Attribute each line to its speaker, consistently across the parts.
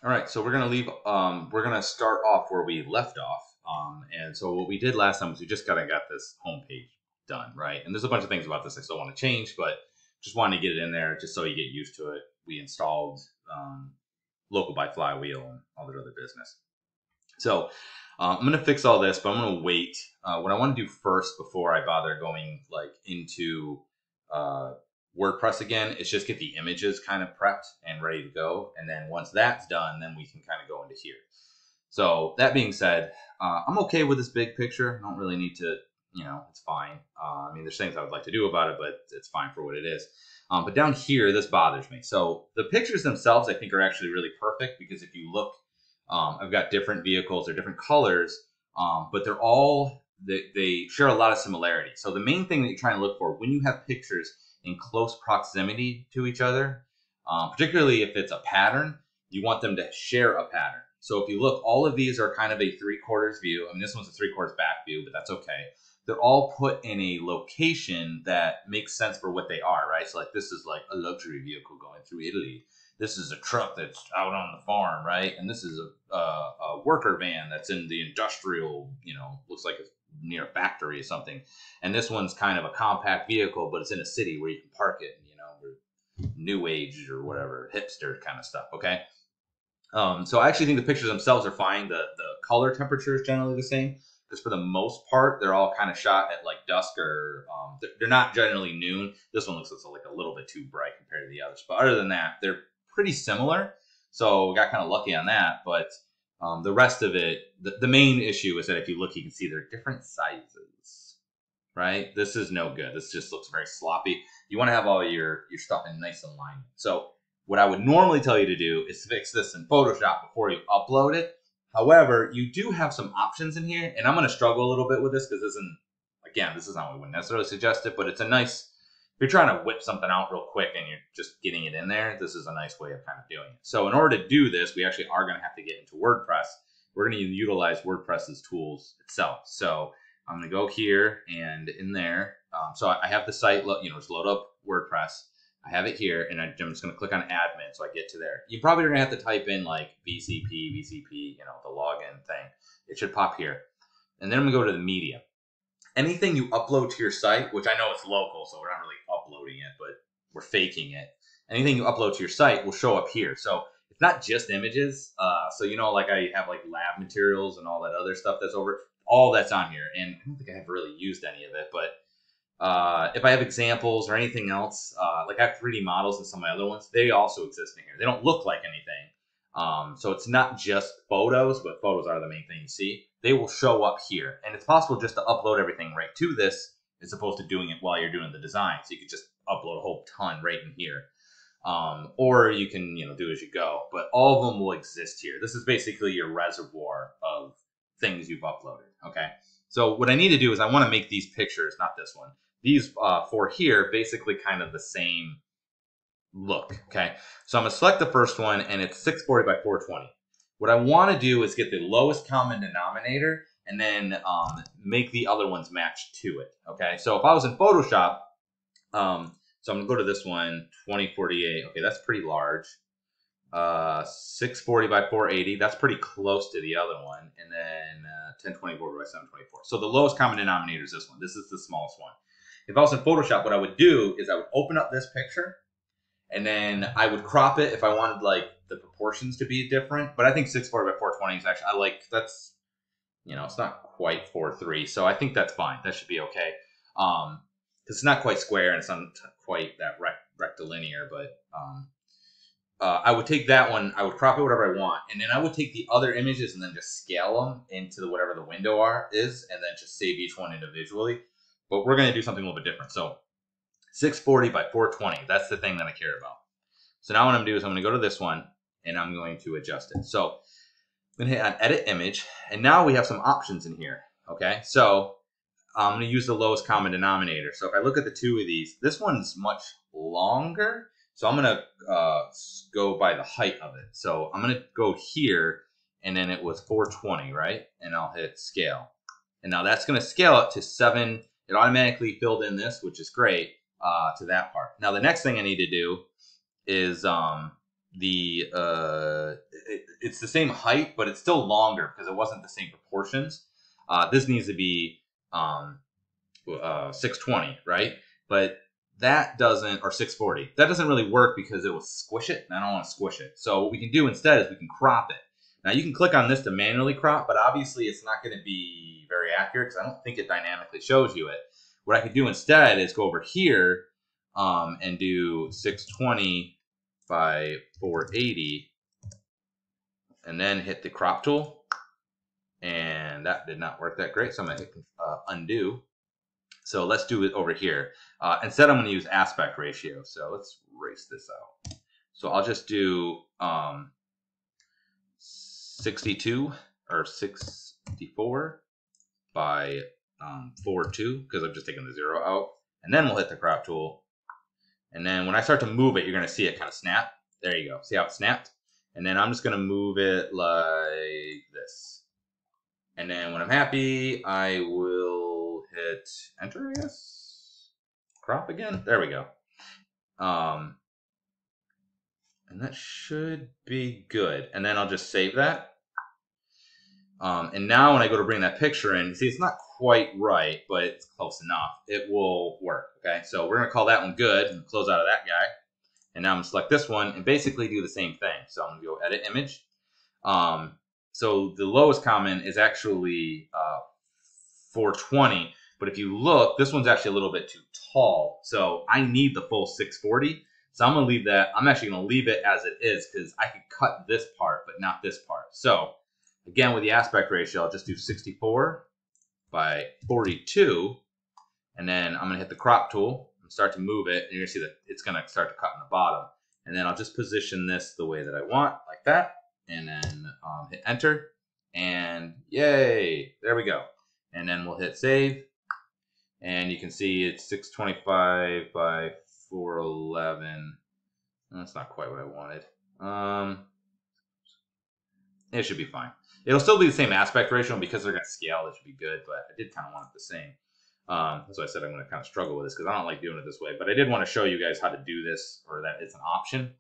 Speaker 1: All right, so we're gonna leave. We're gonna start off where we left off. And so what we did last time was we just kind of got this homepage done, right? And there's a bunch of things about this I still want to change, but just wanted to get it in there just so you get used to it. We installed local by flywheel and all that other business. So I'm gonna fix all this, but I'm gonna wait. What I want to do first before I bother going like into uh, WordPress again is just get the images kind of prepped and ready to go, and then once that's done, then we can kind of go into here. So that being said, I'm okay with this big picture. I don't really need to, it's fine. I mean, there's things I would like to do about it, but it's fine for what it is. But down here, this bothers me. So the pictures themselves, I think, are actually really perfect because if you look, I've got different vehicles, they're different colors, but they're all, they share a lot of similarity. So the main thing that you're trying to look for when you have pictures in close proximity to each other, particularly if it's a pattern, you want them to share a pattern. So if you look, all of these are kind of a 3/4 view. I mean, this one's a 3/4 back view, but that's okay. They're all put in a location that makes sense for what they are, right? So like this is like a luxury vehicle going through Italy. This is a truck that's out on the farm, right? And this is a worker van that's in the industrial, looks like it's near a factory or something. And this one's kind of a compact vehicle, but it's in a city where you can park it, new age or whatever, hipster kind of stuff, okay? So I actually think the pictures themselves are fine. The color temperature is generally the same because for the most part, they're all kind of shot at like dusk or they're not generally noon. This one looks like a little bit too bright compared to the others. But other than that, they're pretty similar. So we got kind of lucky on that. But the rest of it, the main issue is that if you look, you can see they're different sizes, right? This is no good. This just looks very sloppy. You want to have all your stuff in nice alignment. So what I would normally tell you to do is fix this in Photoshop before you upload it. However, you do have some options in here, and I'm going to struggle a little bit with this because this is not what we wouldn't necessarily suggest it, but it's a nice, if you're trying to whip something out real quick and you're just getting it in there, this is a nice way of kind of doing it. So in order to do this, we actually are going to have to get into WordPress. We're going to utilize WordPress's tools itself. So I'm going to go here and in there. So I have the site, just load up WordPress. I have it here, and I'm just going to click on admin so I get to there. You probably are going to have to type in like VCP, the login thing. It should pop here. And then I'm going to go to the media. Anything you upload to your site, which I know it's local, so we're not really uploading it, but we're faking it. Anything you upload to your site will show up here. So it's not just images. So, like I have like lab materials and all that other stuff that's over. All that's on here. And I don't think I have really used any of it, but if I have examples or anything else, like I have 3D models and some of my other ones, they also exist in here. They don't look like anything. So it's not just photos, but photos are the main thing you see. They will show up here. And it's possible just to upload everything right to this as opposed to doing it while you're doing the design. So you could just upload a whole ton right in here. Or you can, do as you go. But all of them will exist here. This is basically your reservoir of things you've uploaded, okay? So what I need to do is I want to make these pictures, not this one, these four here, basically kind of the same look, okay? So I'm going to select the first one, and it's 640 by 420. What I want to do is get the lowest common denominator and then make the other ones match to it, okay? So if I was in Photoshop, so I'm going to go to this one, 2048. Okay, that's pretty large. 640 by 480. That's pretty close to the other one. And then 1024 by 724. So the lowest common denominator is this one. This is the smallest one. If I was in Photoshop, what I would do is I would open up this picture and then I would crop it if I wanted like the proportions to be different. But I think 640 by 420 is actually, that's, it's not quite 4:3. So I think that's fine. That should be okay. Because it's not quite square and it's not quite that rectilinear, but I would take that one, I would crop it whatever I want, and then I would take the other images and then just scale them into whatever the window is, and then just save each one individually. But we're going to do something a little bit different. So 640 by 420, that's the thing that I care about. So now what I'm going to do is I'm going to go to this one, and I'm going to adjust it. So I'm going to hit on Edit Image, and now we have some options in here, okay? So I'm going to use the lowest common denominator. So if I look at the two of these, this one's much longer. So I'm going to go by the height of it. So I'm going to go here, and then it was 420, right? And I'll hit Scale. And now that's going to scale it to 7. It automatically filled in this, which is great, to that part. Now the next thing I need to do is it it's the same height, but it's still longer because it wasn't the same proportions. This needs to be 620, right? But that doesn't, or 640. That doesn't really work because it will squish it, and I don't want to squish it. So what we can do instead is we can crop it. Now you can click on this to manually crop, but obviously it's not going to be very accurate because I don't think it dynamically shows you it. What I could do instead is go over here and do 620 by 480, and then hit the crop tool. And that did not work that great, so I'm going to hit undo. So let's do it over here. Instead, I'm going to use aspect ratio. So let's erase this out. So I'll just do 62 or 64 by 42 because I'm just taking the 0 out. And then we'll hit the crop tool. And then when I start to move it, you're going to see it kind of snap. There you go. See how it snapped? And then I'm just going to move it like this. And then when I'm happy, I will hit enter, I guess. Crop again. There we go. And that should be good. And then I'll just save that. And now when I go to bring that picture in, see, it's not quite right, but it's close enough. It will work, okay? So we're going to call that one good and close out of that guy. And now I'm going to select this one and basically do the same thing. So I'm going to go edit image. So the lowest common is actually 420. But if you look, this one's actually a little bit too tall. So I need the full 640. So I'm going to leave that. I'm actually going to leave it as it is because I could cut this part, but not this part. So again, with the aspect ratio, I'll just do 64 by 42. And then I'm going to hit the crop tool and start to move it. And you're going to see that it's going to start to cut in the bottom. And then I'll just position this the way that I want, like that. And then hit enter. And yay, there we go. And then we'll hit save. And you can see it's 625 by 411. That's not quite what I wanted. It should be fine. It'll still be the same aspect ratio, and because they're going to scale, it should be good, but I did kind of want it the same. That's why I said I'm going to kind of struggle with this, because I don't like doing it this way, but I did want to show you guys how to do this, or that it's an option.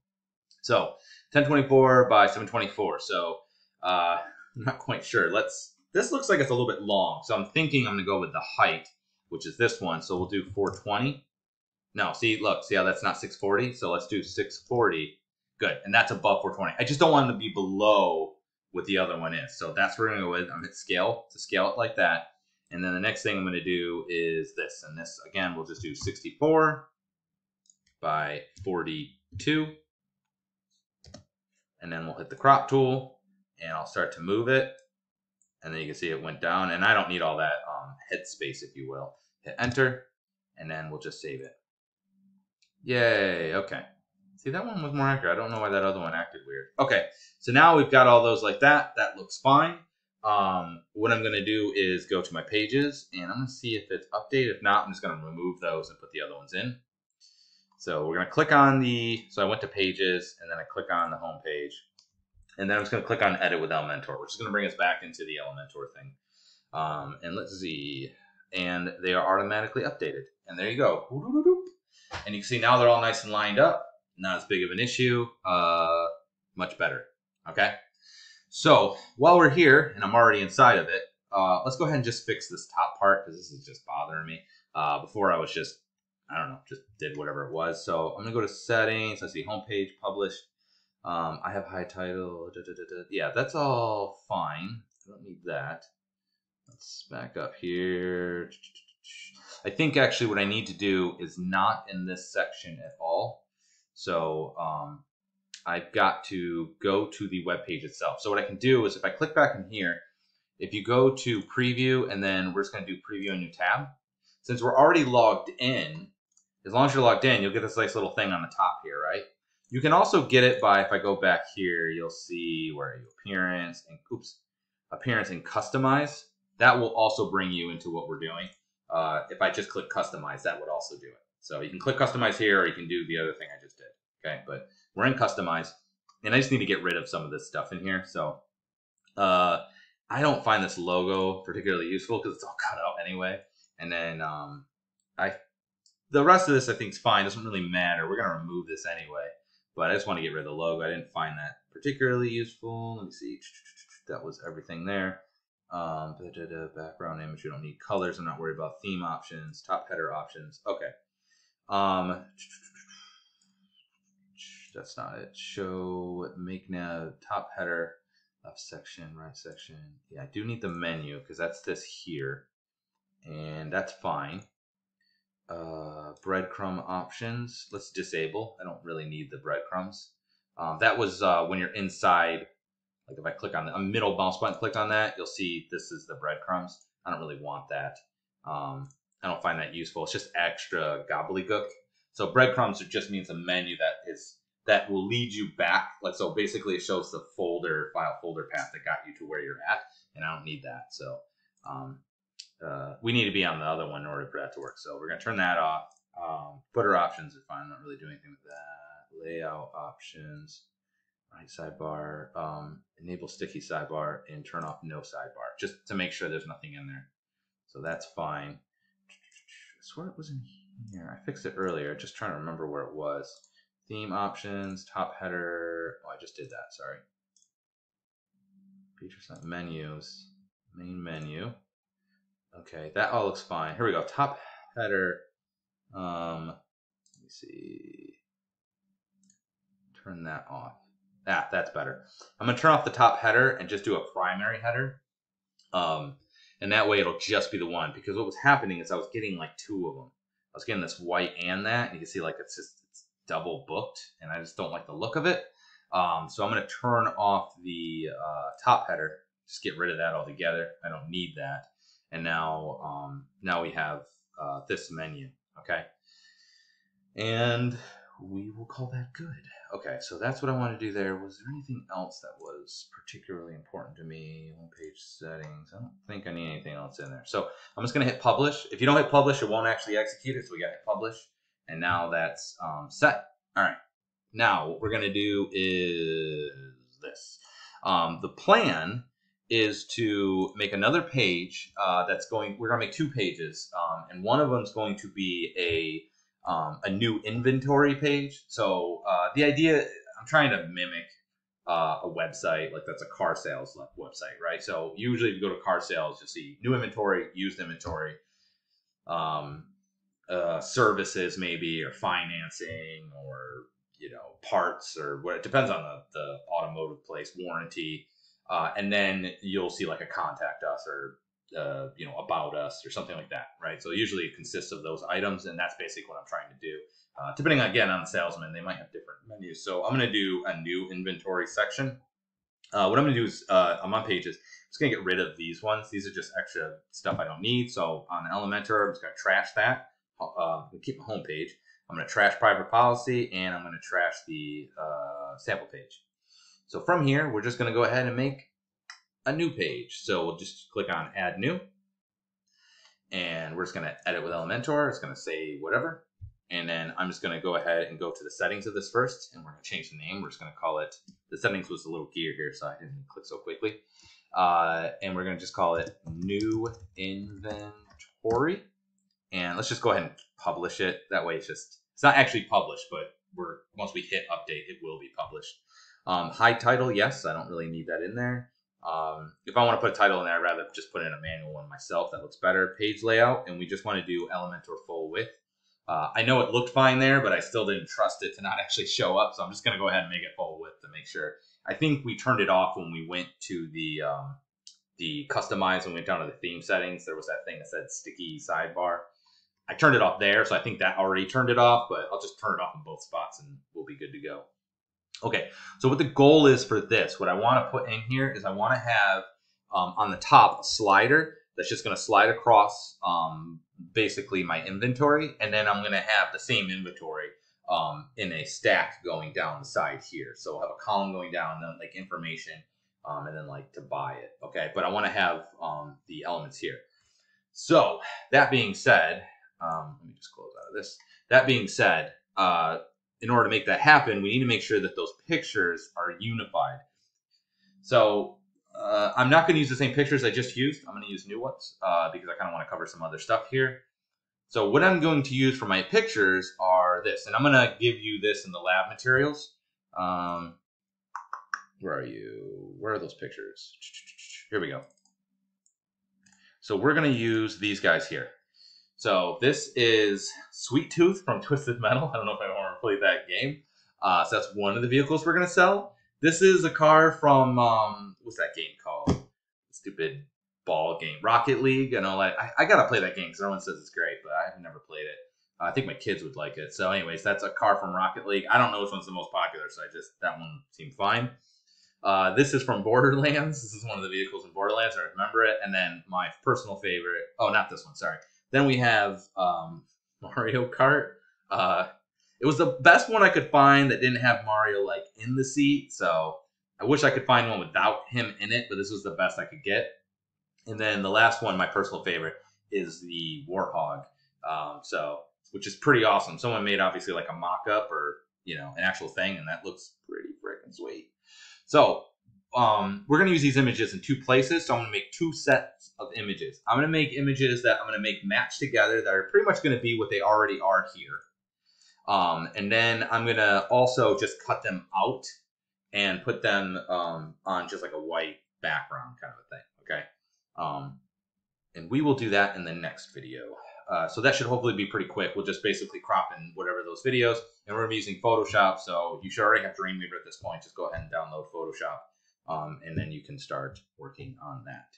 Speaker 1: So, 1024 by 724. So, I'm not quite sure. This looks like it's a little bit long, so I'm thinking I'm going to go with the height, which is this one. So we'll do 420. No, see, look, see how that's not 640? So let's do 640. Good, and that's above 420. I just don't want it to be below what the other one is. So that's what we're going to go with. I'm going to hit scale to scale it like that. And then the next thing I'm going to do is this. And this, again, we'll just do 64 by 42. And then we'll hit the crop tool. And I'll start to move it. And then you can see it went down. And I don't need all that head space, if you will. Hit enter. And then we'll just save it. Yay. Okay. See, that one was more accurate. I don't know why that other one acted weird. Okay, so now we've got all those like that. That looks fine. What I'm going to do is go to my pages, and I'm going to see if it's updated. If not, I'm just going to remove those and put the other ones in. So we're going to click on the, so I went to pages, and then I click on the home page. And then I'm just going to click on edit with Elementor, which is going to bring us back into the Elementor thing. And let's see. And they are automatically updated. And there you go. And you can see now they're all nice and lined up. Not as big of an issue, much better, okay? So, while we're here, and I'm already inside of it, let's go ahead and just fix this top part, because this is just bothering me. Before I was just, I don't know, just did whatever it was. So, I'm going to go to settings, let's see, homepage, published. I have high title, yeah, that's all fine. I don't need that. Let's back up here. I think actually what I need to do is not in this section at all. So I've got to go to the web page itself. So what I can do is if I click back in here, if you go to preview and then we're just going to do preview a new tab. Since we're already logged in, as long as you're logged in, you'll get this nice little thing on the top here, right? You can also get it by, if I go back here, you'll see where are you, appearance and customize. That will also bring you into what we're doing. If I just click customize, that would also do it. So you can click customize here, or you can do the other thing I just did. Okay, but we're in customize, and I just need to get rid of some of this stuff in here. So I don't find this logo particularly useful because it's all cut out anyway. And then the rest of this I think is fine. Doesn't really matter. We're gonna remove this anyway. but I just want to get rid of the logo. I didn't find that particularly useful. Let me see. That was everything there. Background image, you don't need colors. I'm not worried about theme options, top header options. Okay. That's not it. Show, make nav, top header, left section, right section. Yeah, I do need the menu because that's this here, and that's fine. Breadcrumb options, let's disable. I don't really need the breadcrumbs. That was when you're inside. Like if I click on the middle mouse button, click on that, you'll see this is the breadcrumbs. I don't really want that. I don't find that useful. It's just extra gobbledygook. So breadcrumbs just means a menu that will lead you back. Like, so basically it shows the file folder path that got you to where you're at, and I don't need that. So we need to be on the other one in order for that to work. So we're gonna turn that off. Footer options are fine. I'm not really doing anything with that. Layout options. Right sidebar, enable sticky sidebar, and turn off no sidebar, just to make sure there's nothing in there. So that's fine. I swear it was in here. I fixed it earlier, just trying to remember where it was. Theme options, top header. Oh, I just did that, sorry. Feature set menus, main menu. Okay, that all looks fine. Here we go, top header. Let me see. Turn that off. That's better. I'm going to turn off the top header and just do a primary header. And that way it'll just be the one. Because what was happening is I was getting like two of them. I was getting this white and that. And you can see like it's double booked. And I just don't like the look of it. So I'm going to turn off the top header. Just get rid of that altogether. I don't need that. And now, now we have this menu. Okay. And we will call that good. Okay, so that's what I want to do there. Was there anything else that was particularly important to me? Homepage settings. I don't think I need anything else in there. So I'm just going to hit publish. If you don't hit publish, it won't actually execute it. So we got to hit publish. And now that's set. All right. Now what we're going to do is this. The plan is to make another page we're going to make two pages. And one of them is going to be a new inventory page. So the idea, I'm trying to mimic a website, like that's a car sales website, right? So usually if you go to car sales, you'll see new inventory, used inventory, services maybe, or financing, or parts, or what. It depends on the automotive place, warranty, and then you'll see like a contact us or about us or something like that, right? So usually it consists of those items, and that's basically what I'm trying to do. Depending again on the salesman, they might have different menus. So I'm going to do a new inventory section. What I'm going to do is I'm on pages. I'm just going to get rid of these ones. These are just extra stuff I don't need. So on Elementor, I'm just going to trash that. Keep my home page. I'm going to trash private policy, and I'm going to trash the sample page. So from here, we're just going to go ahead and make a new page. So we'll just click on add new, and we're just going to edit with Elementor. It's going to say whatever, and then I'm just going to go ahead and go to the settings of this first, and we're going to change the name. We're just going to call it, the settings was a little gear here, so I didn't click so quickly, and we're going to just call it new inventory, and let's just go ahead and publish it. That way it's not actually published, but once we hit update, it will be published. Hide title, yes, I don't really need that in there. If I want to put a title in there, I'd rather just put in a manual one myself. That looks better. Page layout, and we just want to do Elementor full width. I know it looked fine there, but I still didn't trust it to not actually show up, so I'm just going to go ahead and make it full width to make sure. I think we turned it off when we went to the customize and went down to the theme settings. There was that thing that said sticky sidebar. I turned it off there, so I think that already turned it off, but I'll just turn it off in both spots and we'll be good to go. Okay, so what the goal is for this, what I want to put in here is I want to have on the top a slider that's just going to slide across basically my inventory, and then I'm going to have the same inventory in a stack going down the side here. So I'll have a column going down, then like information, and then like to buy it. Okay, but I want to have the elements here. So that being said, let me just close out of this. That being said, in order to make that happen, we need to make sure that those pictures are unified. So I'm not going to use the same pictures I just used. I'm going to use new ones because I kind of want to cover some other stuff here. So what I'm going to use for my pictures are this, and I'm going to give you this in the lab materials. Where are you? Where are those pictures? Here we go. So we're going to use these guys here. So this is Sweet Tooth from Twisted Metal. I don't know if anyone ever played that game. So that's one of the vehicles we're going to sell. This is a car from, what's that game called? Stupid ball game. Rocket League. And all that. I got to play that game because everyone says it's great, but I've never played it. I think my kids would like it. So anyways, that's a car from Rocket League. I don't know which one's the most popular, so that one seemed fine. This is from Borderlands. This is one of the vehicles in Borderlands. I remember it. And then my personal favorite. Oh, not this one. Sorry. Then we have Mario Kart. It was the best one I could find that didn't have Mario like in the seat. So I wish I could find one without him in it, but this was the best I could get. And then the last one, my personal favorite, is the Warthog. Which is pretty awesome. Someone made obviously like a mock-up or an actual thing, and that looks pretty freaking sweet. So we're going to use these images in two places. So I'm going to make two sets of images. I'm going to make images that I'm going to make match together that are pretty much going to be what they already are here. And then I'm going to also just cut them out and put them on just like a white background kind of a thing. Okay. And we will do that in the next video. So that should hopefully be pretty quick. We'll just basically crop in whatever those videos, and we're going to be using Photoshop. So you should already have Dreamweaver at this point. Just go ahead and download Photoshop, and then you can start working on that.